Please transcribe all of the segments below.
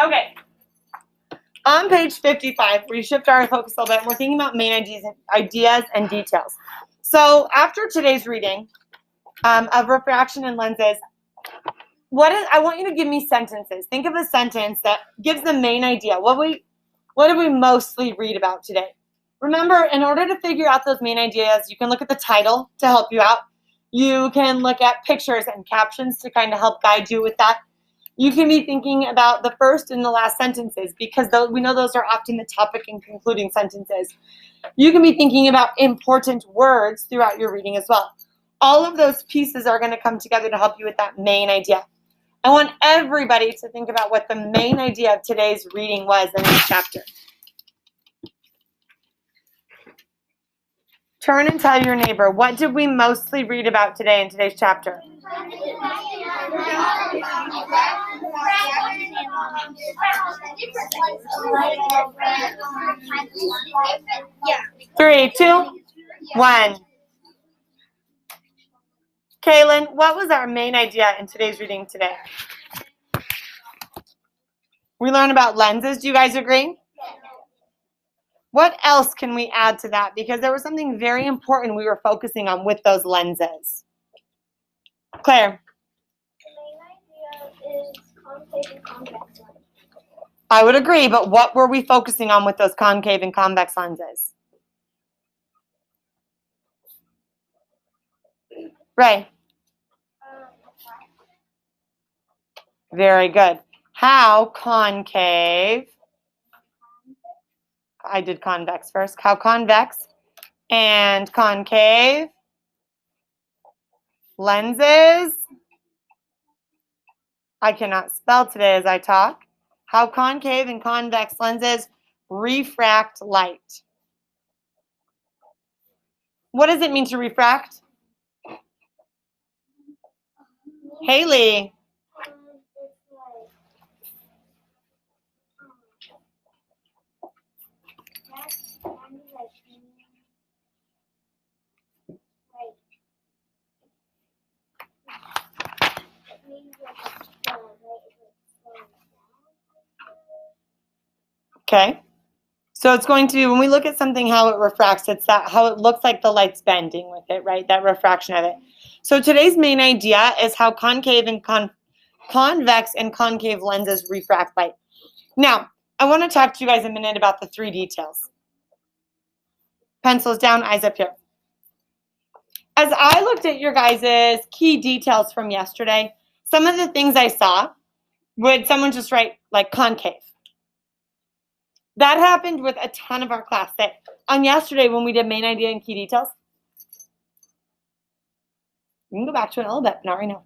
Okay. On page 55, we shift our focus a little bit. We're thinking about main ideas and details. So after today's reading of refraction and lenses, I want you to give me sentences. Think of a sentence that gives the main idea. What did we mostly read about today? Remember, in order to figure out those main ideas, you can look at the title to help you out. You can look at pictures and captions to kind of help guide you with that. You can be thinking about the first and the last sentences because we know those are often the topic and concluding sentences. You can be thinking about important words throughout your reading as well. All of those pieces are going to come together to help you with that main idea. I want everybody to think about what the main idea of today's reading was in this chapter. Turn and tell your neighbor, what did we mostly read about today in today's chapter? Three, two, one. Kaylin, what was our main idea in today's reading today? We learned about lenses. Do you guys agree? What else can we add to that? Because there was something very important we were focusing on with those lenses. Claire. The main idea is concave and convex lenses. I would agree, but what were we focusing on with those concave and convex lenses? Ray. Very good. How concave, I did convex first, how convex and concave lenses, I cannot spell today as I talk, how concave and convex lenses refract light. What does it mean to refract? Haley. Okay, so it's going to be, when we look at something, how it refracts, it's that how it looks like the light's bending with it, right? That refraction of it. So today's main idea is how concave and convex and concave lenses refract light. Now, I want to talk to you guys a minute about the three details. Pencils down, eyes up here. As I looked at your guys' key details from yesterday, some of the things I saw, would someone just write like concave? That happened with a ton of our class. That on yesterday when we did main idea and key details, we can go back to it in a little bit, not right now.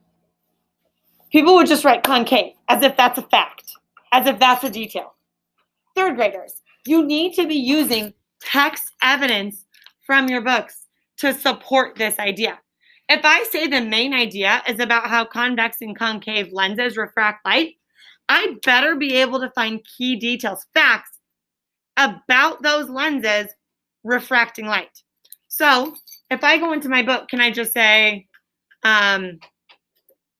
People would just write concave as if that's a fact, as if that's a detail. Third graders, you need to be using text evidence from your books to support this idea. If I say the main idea is about how convex and concave lenses refract light, I better be able to find key details, facts about those lenses refracting light. So if I go into my book, can I just say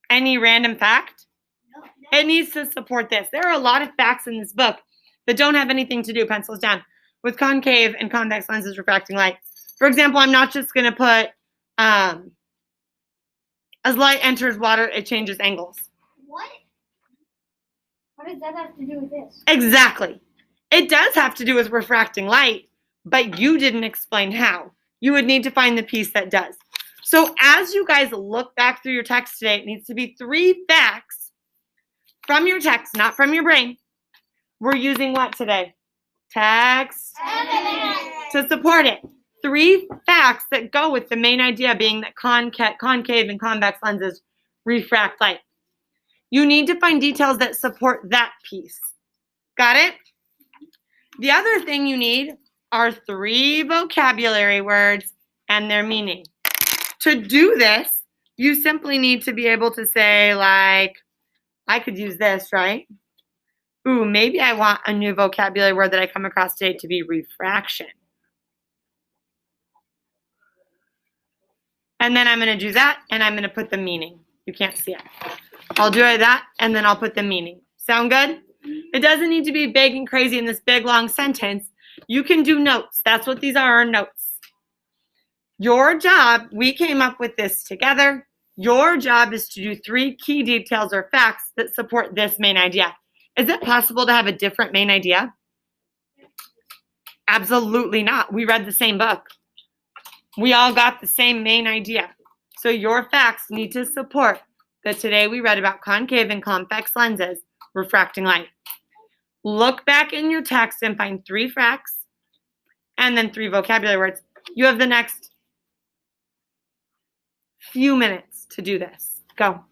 any random fact? No. It needs to support this. There are a lot of facts in this book that don't have anything to do, pencils down, with concave and convex lenses refracting light. For example, I'm not just going to put as light enters water, it changes angles. What? What does that have to do with this? Exactly. It does have to do with refracting light, but you didn't explain how. You would need to find the piece that does. So as you guys look back through your text today, it needs to be 3 facts from your text, not from your brain. We're using what today? Text evidence to support it. 3 facts that go with the main idea being that concave and convex lenses refract light. You need to find details that support that piece. Got it? The other thing you need are 3 vocabulary words and their meaning. To do this, you simply need to be able to say, like, I could use this, right? Ooh, maybe I want a new vocabulary word that I come across today to be refraction. And then I'm going to do that, and I'm going to put the meaning. You can't see it. I'll do that, and then I'll put the meaning. Sound good? It doesn't need to be big and crazy in this big, long sentence. You can do notes. That's what these are notes. Your job, we came up with this together. Your job is to do 3 key details or facts that support this main idea. Is it possible to have a different main idea? Absolutely not. We read the same book. We all got the same main idea. So your facts need to support that today we read about concave and convex lenses refracting light. Look back in your text and find 3 facts and then 3 vocabulary words. You have the next few minutes to do this. Go.